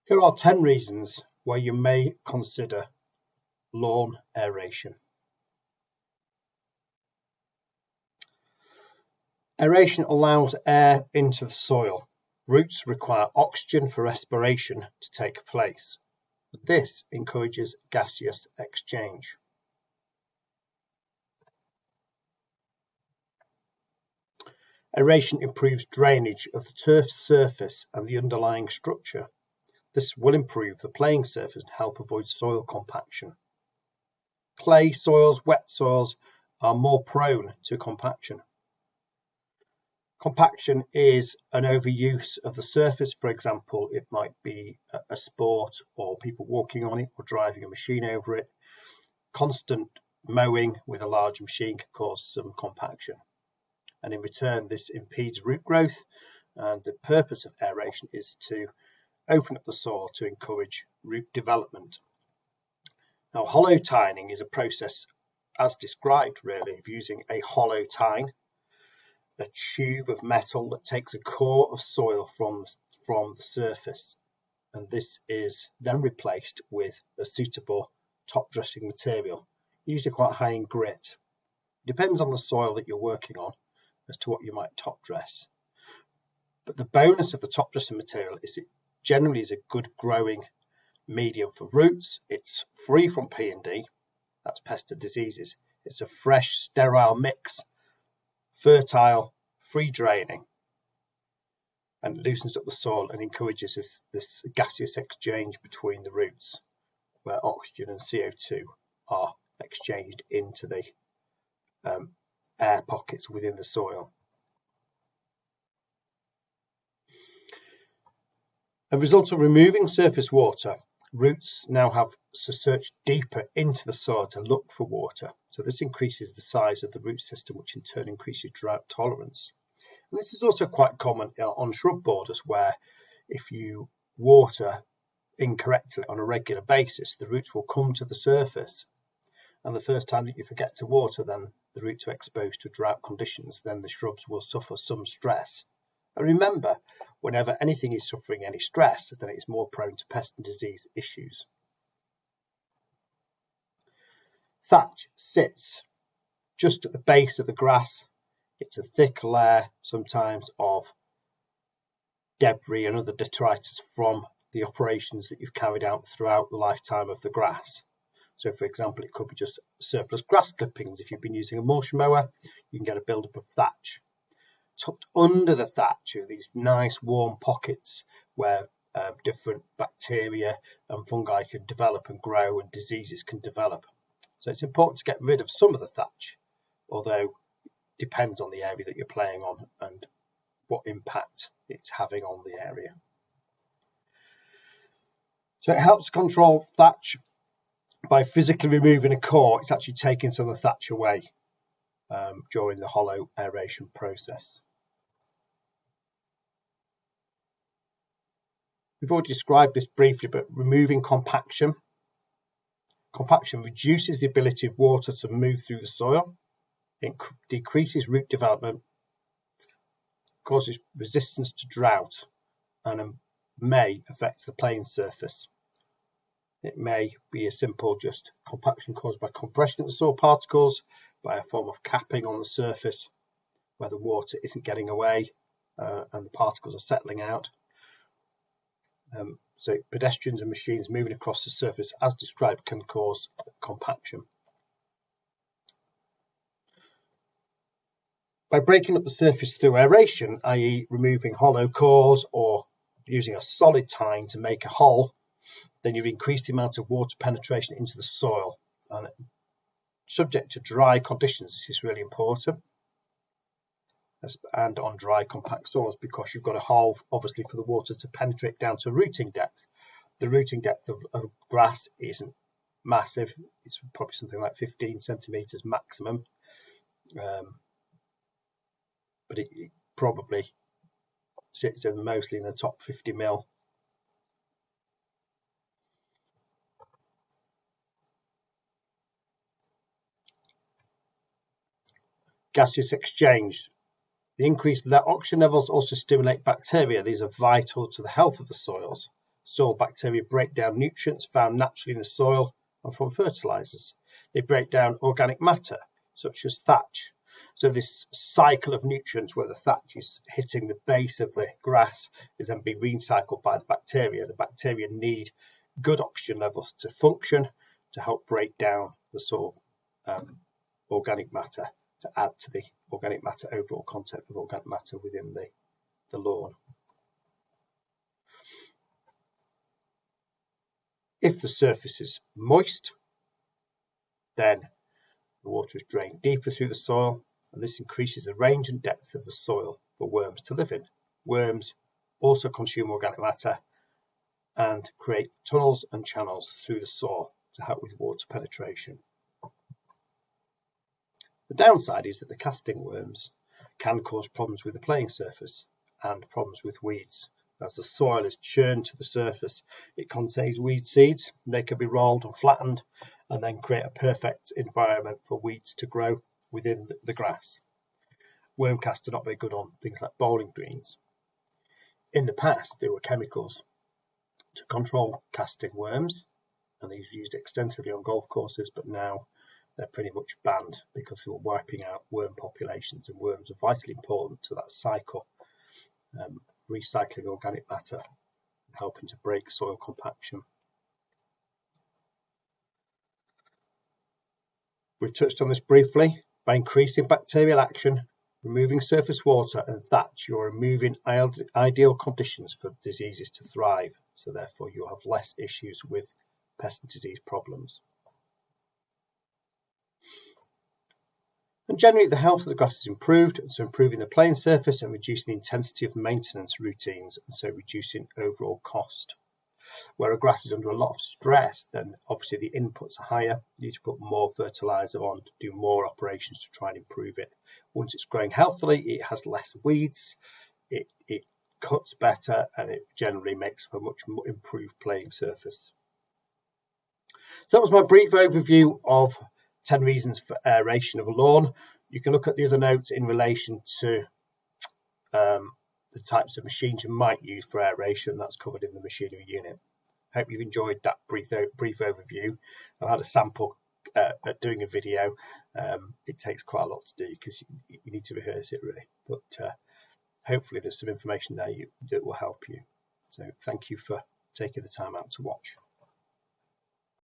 Here are 10 reasons why you may consider lawn aeration. Aeration allows air into the soil. Roots require oxygen for respiration to take place. This encourages gaseous exchange. Aeration improves drainage of the turf surface and the underlying structure. This will improve the playing surface and help avoid soil compaction. Clay soils, wet soils are more prone to compaction. Compaction is an overuse of the surface. For example, it might be a sport or people walking on it or driving a machine over it. Constant mowing with a large machine can cause some compaction. And in return, this impedes root growth. And the purpose of aeration is to open up the soil to encourage root development. Now, hollow tining is a process as described really of using a hollow tine, a tube of metal that takes a core of soil from the surface, and this is then replaced with a suitable top dressing material, usually quite high in grit. It depends on the soil that you're working on as to what you might top dress, but the bonus of the top dressing material is it generally is a good growing medium for roots. It's free from P&D, that's pest and diseases. It's a fresh, sterile mix, fertile, free draining, and loosens up the soil and encourages this gaseous exchange between the roots, where oxygen and CO2 are exchanged into the air pockets within the soil. As a result of removing surface water, roots now have to search deeper into the soil to look for water. So this increases the size of the root system, which in turn increases drought tolerance. And this is also quite common on shrub borders, where if you water incorrectly on a regular basis, the roots will come to the surface. And the first time that you forget to water, then the roots are exposed to drought conditions, then the shrubs will suffer some stress. And remember, whenever anything is suffering any stress, then it's more prone to pest and disease issues. Thatch sits just at the base of the grass. It's a thick layer sometimes of debris and other detritus from the operations that you've carried out throughout the lifetime of the grass. So for example, it could be just surplus grass clippings. If you've been using a mulch mower, you can get a build-up of thatch. Tucked under the thatch are these nice warm pockets where different bacteria and fungi can develop and grow and diseases can develop. So it's important to get rid of some of the thatch, although it depends on the area that you're playing on and what impact it's having on the area. So it helps control thatch by physically removing a core. It's actually taking some of the thatch away during the hollow aeration process. We've already described this briefly, but removing compaction. Compaction reduces the ability of water to move through the soil. It decreases root development, causes resistance to drought, and may affect the playing surface. It may be a simple just compaction caused by compression of the soil particles, by a form of capping on the surface where the water isn't getting away and the particles are settling out. So pedestrians and machines moving across the surface as described can cause compaction. By breaking up the surface through aeration, i.e. removing hollow cores or using a solid tine to make a hole, then you've increased the amount of water penetration into the soil. And subject to dry conditions, this is really important. And on dry compact soils, because you've got a hole obviously for the water to penetrate down to rooting depth. The rooting depth of grass isn't massive, it's probably something like 15 centimeters maximum, but it probably sits in mostly in the top 50 mil. Gaseous exchange. The increased oxygen levels also stimulate bacteria. These are vital to the health of the soils. Soil bacteria break down nutrients found naturally in the soil and from fertilizers. They break down organic matter, such as thatch. So this cycle of nutrients where the thatch is hitting the base of the grass is then being recycled by the bacteria. The bacteria need good oxygen levels to function, to help break down the soil organic matter, to add to the organic matter, overall content of organic matter within the lawn. If the surface is moist, then the water is drained deeper through the soil, and this increases the range and depth of the soil for worms to live in. Worms also consume organic matter and create tunnels and channels through the soil to help with water penetration. The downside is that the casting worms can cause problems with the playing surface and problems with weeds. As the soil is churned to the surface, it contains weed seeds. They can be rolled and flattened and then create a perfect environment for weeds to grow within the grass. Worm casts are not very good on things like bowling greens. In the past, there were chemicals to control casting worms, and these were used extensively on golf courses, but now they're pretty much banned because they were wiping out worm populations, and worms are vitally important to that cycle, recycling organic matter, helping to break soil compaction. We've touched on this briefly. By increasing bacterial action, removing surface water and thatch, you're removing ideal conditions for diseases to thrive, so therefore you'll have less issues with pest and disease problems. And generally the health of the grass is improved, so improving the playing surface and reducing the intensity of maintenance routines, and so reducing overall cost. Where a grass is under a lot of stress, then obviously the inputs are higher. You need to put more fertilizer on, to do more operations to try and improve it. Once it's growing healthily, it has less weeds, it cuts better, and it generally makes for a much more improved playing surface. So that was my brief overview of 10 reasons for aeration of a lawn. You can look at the other notes in relation to the types of machines you might use for aeration. That's covered in the machinery unit. Hope you've enjoyed that brief overview. I've had a sample at doing a video. It takes quite a lot to do because you need to rehearse it really, but hopefully there's some information there that will help you. So thank you for taking the time out to watch.